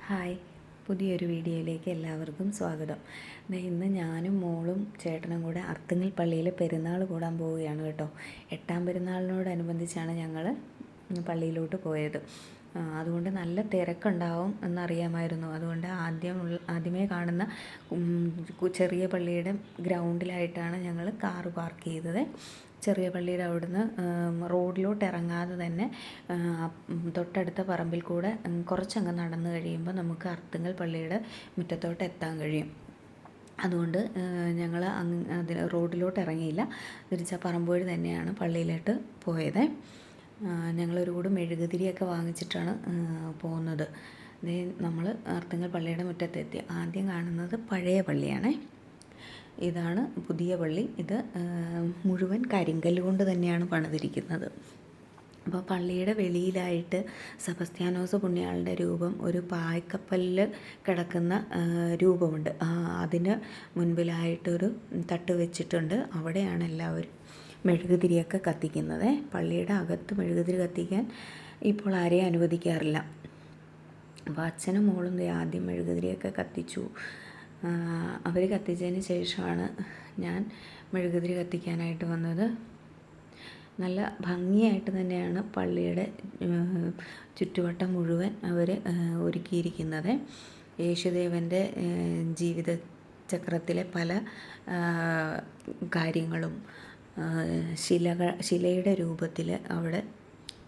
Hi, പുതിയൊരു വീഡിയോയിലേക്ക് എല്ലാവർക്കും സ്വാഗതം. ഇന്ന് ഞാനും മോളും ചേട്ടനും കൂടെ അർത്തുങ്കൽ പള്ളിയിൽ പെരുന്നാൾ കൂടാൻ പോവുകയാണ് കേട്ടോ. 8ാം പെരുന്നാളിനോടനുബന്ധിച്ചാണ് ഞങ്ങൾ പള്ളിയിലോട്ട് പോയത്. അതുകൊണ്ട് നല്ല തിരക്കുണ്ടാവും എന്നറിയാമായിരുന്നു. അതുകൊണ്ട് ആദ്യമേ കാണുന്ന ചെറിയ പള്ളിയുടെ ഗ്രൗണ്ടിലായിട്ടാണ് ഞങ്ങൾ കാറ് പാർക്ക് ചെയ്തത്. ചെറിയ പള്ളിയുടെ അവിടുന്ന് റോഡിലോട്ട് ഇറങ്ങാതെ തന്നെ തൊട്ടടുത്ത പറമ്പിൽ കൂടെ കുറച്ചങ്ങ് നടന്നു കഴിയുമ്പോൾ നമുക്ക് അർത്തുങ്കൽ പള്ളിയുടെ മുറ്റത്തോട്ട് എത്താൻ കഴിയും. അതുകൊണ്ട് ഞങ്ങൾ റോഡിലോട്ട് ഇറങ്ങിയില്ല, തിരിച്ച പറമ്പ് വഴി തന്നെയാണ് പള്ളിയിലോട്ട് പോയത്. ഞങ്ങളൊരു കൂടെ മെഴുകുതിരിയൊക്കെ വാങ്ങിച്ചിട്ടാണ് പോകുന്നത്. നമ്മൾ അർത്തുങ്കൽ പള്ളിയുടെ മുറ്റത്തെത്തി. ആദ്യം കാണുന്നത് പഴയ പള്ളിയാണ്. ഇതാണ് പുതിയ പള്ളി. ഇത് മുഴുവൻ കരിങ്കല്ല് കൊണ്ട് തന്നെയാണ് പണിതിരിക്കുന്നത്. അപ്പോൾ പള്ളിയുടെ വെളിയിലായിട്ട് സെബസ്ത്യാനോസ് പുണ്യാളൻ്റെ രൂപം ഒരു പായ്ക്കപ്പലിൽ കിടക്കുന്ന രൂപമുണ്ട്. അതിന് മുൻപിലായിട്ടൊരു തട്ട് വെച്ചിട്ടുണ്ട്. അവിടെയാണ് എല്ലാവരും മെഴുകുതിരിയൊക്കെ കത്തിക്കുന്നത്. പള്ളിയുടെ അകത്ത് മെഴുകുതിരി കത്തിക്കാൻ ഇപ്പോൾ ആരെയും അനുവദിക്കാറില്ല. അപ്പോൾ അച്ഛനും മോളും ആദ്യം മെഴുകുതിരിയൊക്കെ കത്തിച്ചു. അവർ കത്തിച്ചതിന് ശേഷമാണ് ഞാൻ മെഴുകുതിരി കത്തിക്കാനായിട്ട് വന്നത്. നല്ല ഭംഗിയായിട്ട് തന്നെയാണ് പള്ളിയുടെ ചുറ്റുവട്ടം മുഴുവൻ അവർ ഒരുക്കിയിരിക്കുന്നത്. യേശുദേവൻ്റെ ജീവിത ചക്രത്തിലെ പല കാര്യങ്ങളും ശിലയുടെ രൂപത്തിൽ അവിടെ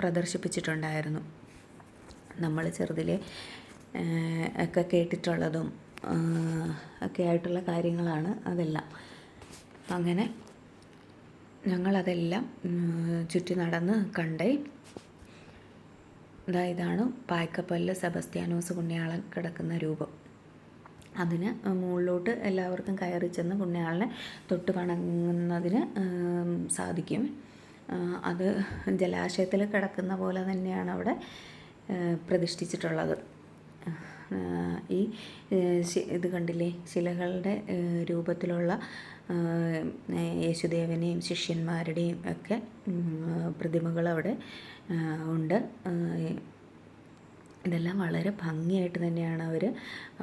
പ്രദർശിപ്പിച്ചിട്ടുണ്ടായിരുന്നു. നമ്മൾ ചെറുതിലെ ഒക്കെ കേട്ടിട്ടുള്ളതും ഒക്കെ ആയിട്ടുള്ള കാര്യങ്ങളാണ് അതെല്ലാം. അങ്ങനെ ഞങ്ങളതെല്ലാം ചുറ്റി നടന്ന് കണ്ടേ. ഇതാണ് പായ്ക്കപ്പല്ല് സെബസ്ത്യാനോസ് പുണ്യാളൻ കിടക്കുന്ന രൂപം. അതിന് മുകളിലോട്ട് എല്ലാവർക്കും കയറി ചെന്ന് പുണ്യാളനെ തൊട്ട് വണങ്ങുന്നതിന് സാധിക്കും. അത് ജലാശയത്തിൽ കിടക്കുന്ന പോലെ തന്നെയാണ് അവിടെ പ്രതിഷ്ഠിച്ചിട്ടുള്ളത്. ഈ ഇത് കണ്ടില്ലേ, ശിലകളുടെ രൂപത്തിലുള്ള യേശുദേവനെയും ശിഷ്യന്മാരുടെയും ഒക്കെ പ്രതിമകൾ അവിടെ ഉണ്ട്. ഇതെല്ലാം വളരെ ഭംഗിയായിട്ട് തന്നെയാണ് അവർ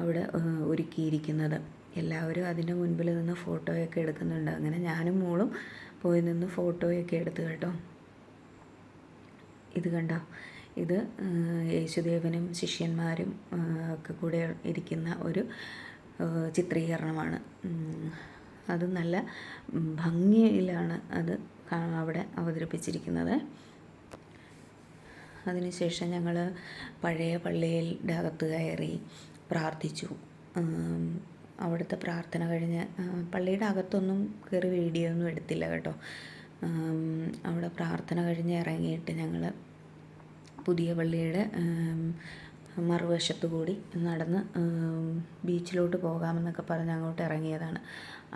അവിടെ ഒരുക്കിയിരിക്കുന്നത്. എല്ലാവരും അതിൻ്റെ മുൻപിൽ നിന്ന് ഫോട്ടോയൊക്കെ എടുക്കുന്നുണ്ട്. അങ്ങനെ ഞാനും മോളും പോയി നിന്ന് ഫോട്ടോയൊക്കെ എടുത്തു കേട്ടോ. ഇത് കണ്ടോ, ഇത് യേശുദേവനും ശിഷ്യന്മാരും ഒക്കെ കൂടെ ഇരിക്കുന്ന ഒരു ചിത്രീകരണമാണ്. അത് നല്ല ഭംഗിയിലാണ് അത് അവിടെ അവതരിപ്പിച്ചിരിക്കുന്നത്. അതിനുശേഷം ഞങ്ങൾ പഴയ പള്ളിയുടെ അകത്ത് കയറി പ്രാർത്ഥിച്ചു. അവിടുത്തെ പ്രാർത്ഥന കഴിഞ്ഞ് പള്ളിയുടെ അകത്തൊന്നും കയറി വീഡിയോ ഒന്നും എടുത്തില്ല കേട്ടോ. അവിടെ പ്രാർത്ഥന കഴിഞ്ഞ് ഇറങ്ങിയിട്ട് ഞങ്ങൾ പുതിയ പള്ളിയുടെ മറുവശത്തു കൂടി നടന്ന് ബീച്ചിലോട്ട് പോകാമെന്നൊക്കെ പറഞ്ഞ് അങ്ങോട്ട് ഇറങ്ങിയതാണ്.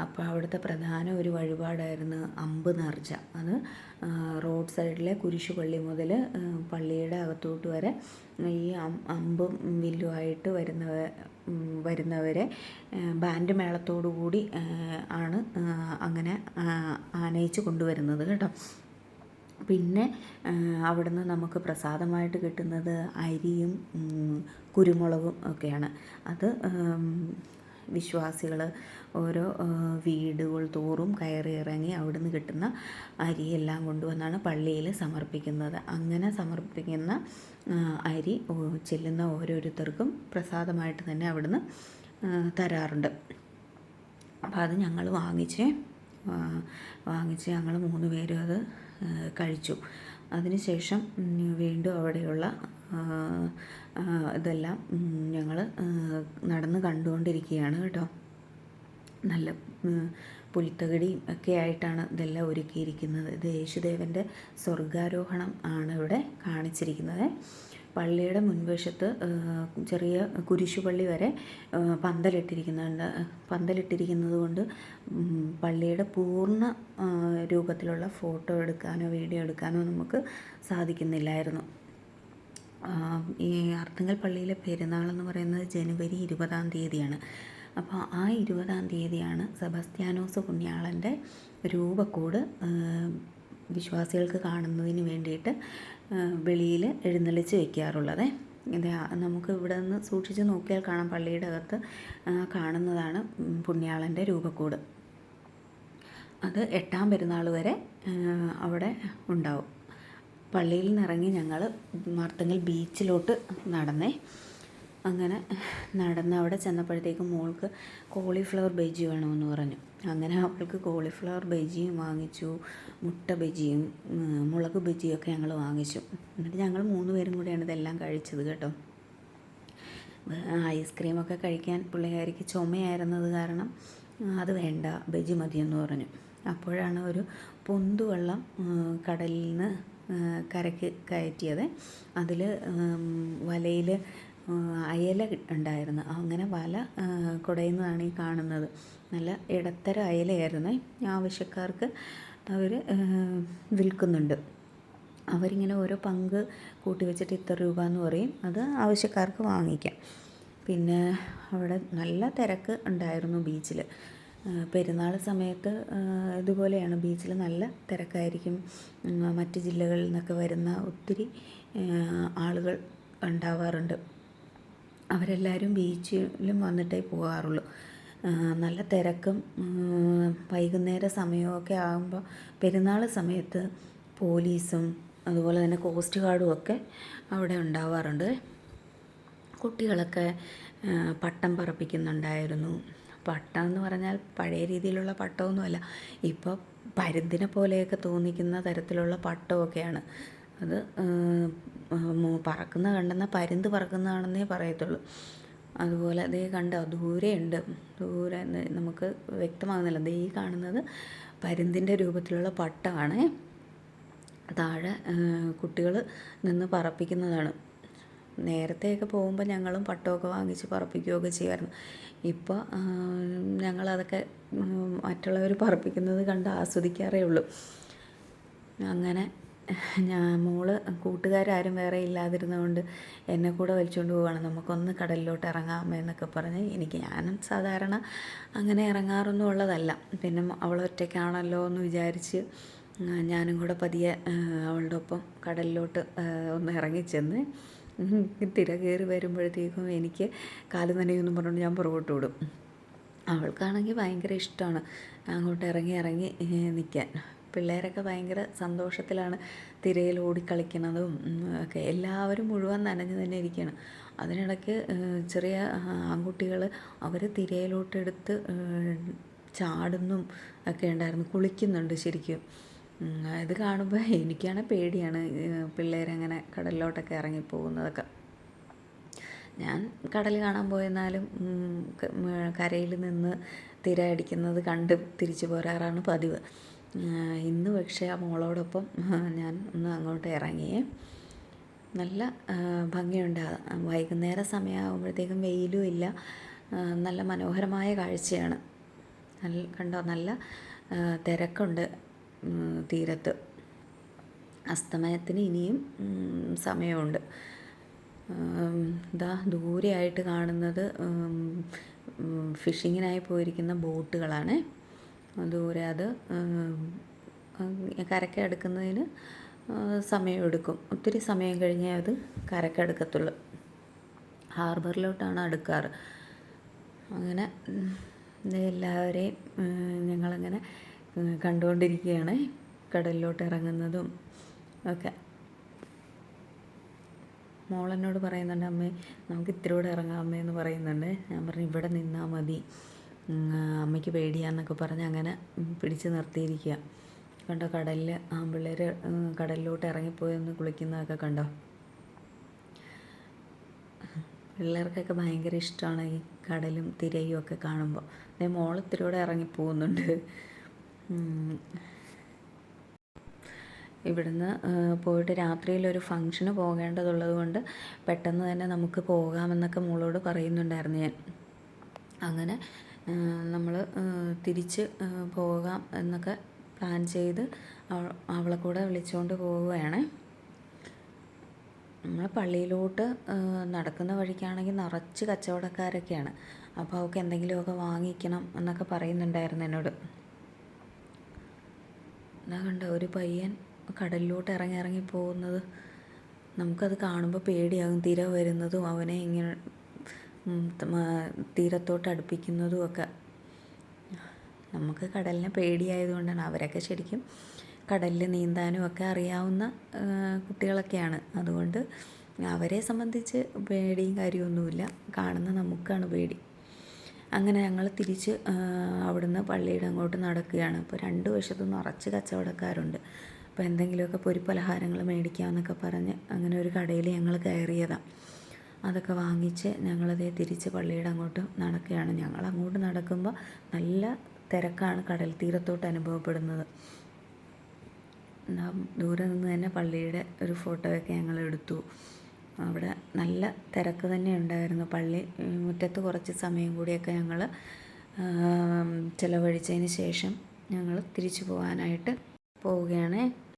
അപ്പോൾ അവിടുത്തെ പ്രധാന ഒരു വഴിപാടായിരുന്നു അമ്പ് നേർച്ച. അത് റോഡ് സൈഡിലെ കുരിശുപള്ളി മുതൽ പള്ളിയുടെ അകത്തോട്ട് വരെ ഈ അമ്പും വില്ലുമായിട്ട് വരുന്നവരെ ബാൻഡ് മേളത്തോടു കൂടി ആണ് അങ്ങനെ ആനയിച്ച് കൊണ്ടുവരുന്നത് കേട്ടോ. പിന്നെ അവിടുന്ന് നമുക്ക് പ്രസാദമായിട്ട് കിട്ടുന്നത് അരിയും കുരുമുളകും ഒക്കെയാണ്. അത് വിശ്വാസികൾ ഓരോ വീടുകൾ തോറും കയറി ഇറങ്ങി അവിടുന്ന് കിട്ടുന്ന അരിയെല്ലാം കൊണ്ടുവന്നാണ് പള്ളിയിൽ സമർപ്പിക്കുന്നത്. അങ്ങനെ സമർപ്പിക്കുന്ന അരി ചെല്ലുന്ന ഓരോരുത്തർക്കും പ്രസാദമായിട്ട് തന്നെ അവിടുന്ന് തരാറുണ്ട്. അപ്പോൾ അത് ഞങ്ങൾ വാങ്ങിച്ച് ഞങ്ങൾ 3 പേരും അത് കഴിച്ചു. അതിനുശേഷം വീണ്ടും അവിടെയുള്ള ഇതെല്ലാം ഞങ്ങൾ നടന്ന് കണ്ടുകൊണ്ടിരിക്കുകയാണ് കേട്ടോ. നല്ല പുൽത്തകിടിയും ഒക്കെ ആയിട്ടാണ് ഇതെല്ലാം ഒരുക്കിയിരിക്കുന്നത്. ഇത് യേശുദേവൻ്റെ സ്വർഗാരോഹണം ആണ് ഇവിടെ കാണിച്ചിരിക്കുന്നത്. പള്ളിയുടെ മുൻവശത്ത് ചെറിയ കുരിശുപള്ളി വരെ പന്തലിട്ടിരിക്കുന്നത് കൊണ്ട് പള്ളിയുടെ പൂർണ്ണ രൂപത്തിലുള്ള ഫോട്ടോ എടുക്കാനോ വീഡിയോ എടുക്കാനോ നമുക്ക് സാധിക്കുന്നില്ലായിരുന്നു. ഈ അർത്തുങ്കൽ പള്ളിയിലെ പെരുന്നാളെന്ന് പറയുന്നത് ജനുവരി 20-ാം തീയതിയാണ്. അപ്പോൾ ആ 20-ാം തീയതിയാണ് സെബസ്ത്യാനോസ് പുണ്യാളൻ്റെ രൂപക്കൂട് വിശ്വാസികൾക്ക് കാണുന്നതിന് വേണ്ടിയിട്ട് വെളിയിൽ എഴുന്നള്ളിച്ച് വയ്ക്കാറുള്ളത്. ഇത് നമുക്ക് ഇവിടെ നിന്ന് സൂക്ഷിച്ച് നോക്കിയാൽ കാണാം, പള്ളിയുടെ അകത്ത് കാണുന്നതാണ് പുണ്യാളൻ്റെ രൂപക്കൂട്. അത് 8ാം പെരുന്നാൾ വരെ അവിടെ ഉണ്ടാവും. പള്ളിയിൽ നിന്നിറങ്ങി ഞങ്ങൾ മാർത്തങ്ങൽ ബീച്ചിലോട്ട് നടന്നേ. അങ്ങനെ നടന്ന് അവിടെ ചെന്നപ്പോഴത്തേക്കും മോൾക്ക് കോളിഫ്ലവർ ബജി വേണമെന്ന് പറഞ്ഞു. അങ്ങനെ അവൾക്ക് കോളിഫ്ലവർ ബജിയും വാങ്ങിച്ചു, മുട്ട ബജിയും മുളക് ബജിയൊക്കെ ഞങ്ങൾ വാങ്ങിച്ചു. എന്നിട്ട് ഞങ്ങൾ 3 പേരും കൂടിയാണ് ഇതെല്ലാം കഴിച്ചത് കേട്ടോ. ഐസ്ക്രീമൊക്കെ കഴിക്കാൻ പുള്ളിക്കാരിക്ക് ചുമയായിരുന്നത് കാരണം അത് വേണ്ട, ബജി മതിയെന്ന് പറഞ്ഞു. അപ്പോഴാണ് ഒരു പൊന്തുവെള്ളം കടലിൽ നിന്ന് കരയ്ക്ക് കയറ്റിയത്. അതിൽ വലയിൽ അയല ഉണ്ടായിരുന്നു. അങ്ങനെ വല കുടയുന്നതാണ് ഈ കാണുന്നത്. നല്ല ഇടത്തരം അയലയായിരുന്നു. ആവശ്യക്കാർക്ക് അവർ വിൽക്കുന്നുണ്ട്. അവരിങ്ങനെ ഓരോ പങ്ക് കൂട്ടി വെച്ചിട്ട് ഇത്ര രൂപ എന്ന് പറയും, അത് ആവശ്യക്കാർക്ക് വാങ്ങിക്കാം. പിന്നെ അവിടെ നല്ല തിരക്ക് ഉണ്ടായിരുന്നു ബീച്ചിൽ. പെരുന്നാൾ സമയത്ത് ഇതുപോലെയാണ്, ബീച്ചിൽ നല്ല തിരക്കായിരിക്കും. മറ്റ് ജില്ലകളിൽ നിന്നൊക്കെ വരുന്ന ഒത്തിരി ആളുകൾ ഉണ്ടാവാറുണ്ട്. അവരെല്ലാവരും ബീച്ചിലും വന്നിട്ടേ പോകാറുള്ളൂ. നല്ല തിരക്കും വൈകുന്നേര സമയമൊക്കെ ആകുമ്പോൾ, പെരുന്നാൾ സമയത്ത് പോലീസും അതുപോലെ തന്നെ കോസ്റ്റ് ഗാർഡും ഒക്കെ അവിടെ ഉണ്ടാവാറുണ്ട്. കുട്ടികളൊക്കെ പട്ടം പറപ്പിക്കുന്നുണ്ടായിരുന്നു. പട്ടം എന്ന് പറഞ്ഞാൽ പഴയ രീതിയിലുള്ള പട്ടമൊന്നുമല്ല, ഇപ്പോൾ പരുന്തിനെ പോലെയൊക്കെ തോന്നിക്കുന്ന തരത്തിലുള്ള പട്ടമൊക്കെയാണ്. അത് പറക്കുന്ന കണ്ടെന്ന പരുന്ത് പറക്കുന്നതാണെന്നേ പറയത്തുള്ളൂ. അതുപോലെ അതേ കണ്ടോ, ദൂരെ ഉണ്ട്, ദൂരെ നമുക്ക് വ്യക്തമാകുന്നില്ല. ദേ ഈ കാണുന്നത് പരുന്തിൻ്റെ രൂപത്തിലുള്ള പട്ടമാണ്. താഴെ കുട്ടികൾ നിന്ന് പറപ്പിക്കുന്നതാണ്. നേരത്തെയൊക്കെ പോകുമ്പോൾ ഞങ്ങളും പട്ടമൊക്കെ വാങ്ങിച്ച് പറപ്പിക്കുകയൊക്കെ ചെയ്യുമായിരുന്നു. ഇപ്പോൾ ഞങ്ങളതൊക്കെ മറ്റുള്ളവർ പറപ്പിക്കുന്നത് കണ്ട് ആസ്വദിക്കാറേ ഉള്ളൂ. അങ്ങനെ മോള് കൂട്ടുകാരും വേറെ ഇല്ലാതിരുന്നതുകൊണ്ട് എന്നെ കൂടെ വലിച്ചുകൊണ്ട് പോവുകയാണ്. നമുക്കൊന്ന് കടലിലോട്ട് ഇറങ്ങാമെന്നൊക്കെ പറഞ്ഞ്. ഞാനും സാധാരണ അങ്ങനെ ഇറങ്ങാറൊന്നും ഉള്ളതല്ല. പിന്നെ അവൾ ഒറ്റയ്ക്കാണല്ലോ എന്ന് വിചാരിച്ച് ഞാനും കൂടെ പതിയെ അവളുടെ ഒപ്പം കടലിലോട്ട് ഒന്ന് ഇറങ്ങിച്ചെന്ന്. തിര കയറി വരുമ്പോഴത്തേക്കും എനിക്ക് കാല് നനയൊന്നും പറഞ്ഞുകൊണ്ട് ഞാൻ പുറകോട്ട് വിടും. അവൾക്കാണെങ്കിൽ ഭയങ്കര ഇഷ്ടമാണ് അങ്ങോട്ട് ഇറങ്ങി നിൽക്കാൻ. പിള്ളേരൊക്കെ ഭയങ്കര സന്തോഷത്തിലാണ് തിരയിൽ ഓടിക്കളിക്കുന്നതും ഒക്കെ. എല്ലാവരും മുഴുവൻ നനഞ്ഞ് തന്നെ ഇരിക്കുകയാണ്. അതിനിടയ്ക്ക് ചെറിയ ആൺകുട്ടികൾ അവർ തിരയിലോട്ടെടുത്ത് ചാടുന്നും ഒക്കെ ഉണ്ടായിരുന്നു, കുളിക്കുന്നുണ്ട് ശരിക്കും. ഇത് കാണുമ്പോൾ എനിക്കാണെങ്കിൽ പേടിയാണ്, പിള്ളേരങ്ങനെ കടലിലോട്ടൊക്കെ ഇറങ്ങിപ്പോകുന്നതൊക്കെ. ഞാൻ കടൽ കാണാൻ പോയെന്നാലും കരയിൽ നിന്ന് തിര അടിക്കുന്നത് കണ്ട് തിരിച്ചു പോരാറാണ് പതിവ്. ഇന്ന് പക്ഷേ ആ മോളോടൊപ്പം ഞാൻ ഒന്ന് അങ്ങോട്ട് ഇറങ്ങിയേ. നല്ല ഭംഗിയുണ്ട്. വൈകുന്നേര സമയമാകുമ്പോഴത്തേക്കും വെയിലും ഇല്ല, നല്ല മനോഹരമായ കാഴ്ചയാണ്. കണ്ടോ, നല്ല തിരക്കുണ്ട് തീരത്ത്. അസ്തമയത്തിന് ഇനിയും സമയമുണ്ട്. ഇതാ ദൂരെയായിട്ട് കാണുന്നത് ഫിഷിങ്ങിനായി പോയിരിക്കുന്ന ബോട്ടുകളാണ്. ദൂരെ അത് കരയ്ക്ക് അടുക്കുന്നതിന് സമയമെടുക്കും. ഒത്തിരി സമയം കഴിഞ്ഞേ അത് കരയ്ക്ക് അടുക്കത്തുള്ളൂ. ഹാർബറിലോട്ടാണ് അടുക്കാറ്. അങ്ങനെ എല്ലാവരെയും ഞങ്ങളങ്ങനെ കണ്ടുകൊണ്ടിരിക്കുകയാണ്, കടലിലോട്ട് ഇറങ്ങുന്നതും ഒക്കെ. മോളെന്നോട് പറയുന്നുണ്ട്, അമ്മേ നമുക്ക് ഇത്തിരി കൂടെ ഇറങ്ങാം അമ്മേ എന്ന് പറയുന്നുണ്ട്. ഞാൻ പറഞ്ഞു ഇവിടെ നിന്നാൽ മതി, അമ്മയ്ക്ക് പേടിയാന്നൊക്കെ പറഞ്ഞ് അങ്ങനെ പിടിച്ച് നിർത്തിയിരിക്കുക. കണ്ടോ, കടലിൽ ആൺപിള്ളേർ കടലിലോട്ട് ഇറങ്ങിപ്പോയൊന്ന് കുളിക്കുന്നതൊക്കെ കണ്ടോ. പിള്ളേർക്കൊക്കെ ഭയങ്കര ഇഷ്ടമാണ് ഈ കടലും തിരയും ഒക്കെ കാണുമ്പോൾ. അതേ മോളിത്തിരി കൂടെ ഇറങ്ങിപ്പോകുന്നുണ്ട്. ഇവിടുന്ന് പോയിട്ട് രാത്രിയിലൊരു ഫംഗ്ഷന് പോകേണ്ടതുള്ളത് കൊണ്ട് പെട്ടെന്ന് തന്നെ നമുക്ക് പോകാമെന്നൊക്കെ മോളോട് പറയുന്നുണ്ടായിരുന്നു ഞാൻ. അങ്ങനെ നമ്മൾ തിരിച്ച് പോകാം എന്നൊക്കെ പ്ലാൻ ചെയ്ത് അവളെ കൂടെ വിളിച്ചുകൊണ്ട് പോവുകയാണ്. നമ്മൾ പള്ളിയിലോട്ട് നടക്കുന്ന വഴിക്കാണെങ്കിൽ നിറച്ച് കച്ചവടക്കാരൊക്കെയാണ്. അപ്പോൾ അവൾക്ക് എന്തെങ്കിലുമൊക്കെ വാങ്ങിക്കണം എന്നൊക്കെ പറയുന്നുണ്ടായിരുന്നു എന്നോട്. എന്നാ കണ്ടോ, ഒരു പയ്യൻ കടലിലോട്ട് ഇറങ്ങി പോകുന്നത്. നമുക്കത് കാണുമ്പോൾ പേടിയാകും, തിര വരുന്നതും അവനെ ഇങ്ങനെ തീരത്തോട്ട് അടുപ്പിക്കുന്നതും ഒക്കെ. നമുക്ക് കടലിനെ പേടിയായതുകൊണ്ടാണ്. അവരൊക്കെ ശരിക്കും കടലിൽ നീന്താനും ഒക്കെ അറിയാവുന്ന കുട്ടികളൊക്കെയാണ്. അതുകൊണ്ട് അവരെ സംബന്ധിച്ച് പേടിയും കാര്യമൊന്നുമില്ല, കാണുന്ന നമുക്കാണ് പേടി. അങ്ങനെ ഞങ്ങൾ തിരിച്ച് അവിടുന്ന് പള്ളിയുടെ അങ്ങോട്ട് നടക്കുകയാണ്. അപ്പോൾ 2 വശത്തും നിറച്ച് കച്ചവടക്കാരുണ്ട്. അപ്പോൾ എന്തെങ്കിലുമൊക്കെ പൊരിപ്പലഹാരങ്ങൾ മേടിക്കാമെന്നൊക്കെ പറഞ്ഞ് അങ്ങനെ ഒരു കടയിൽ ഞങ്ങൾ കയറിയതാണ്. അതൊക്കെ വാങ്ങിച്ച് ഞങ്ങളതേ തിരിച്ച് പള്ളിയുടെ അങ്ങോട്ട് നടക്കുകയാണ്. ഞങ്ങൾ അങ്ങോട്ട് നടക്കുമ്പോൾ നല്ല തിരക്കാണ് കടൽ തീരത്തോട്ട് അനുഭവപ്പെടുന്നത്. ദൂരെ നിന്ന് തന്നെ പള്ളിയുടെ ഒരു ഫോട്ടോയൊക്കെ ഞങ്ങൾ എടുത്തു. അവിടെ നല്ല തിരക്ക് തന്നെ ഉണ്ടായിരുന്നു. പള്ളി മുറ്റത്ത് കുറച്ച് സമയം കൂടിയൊക്കെ ഞങ്ങൾ ചിലവഴിച്ചതിന് ശേഷം ഞങ്ങൾ തിരിച്ചു പോകാനായിട്ട് പോവുകയാണ്.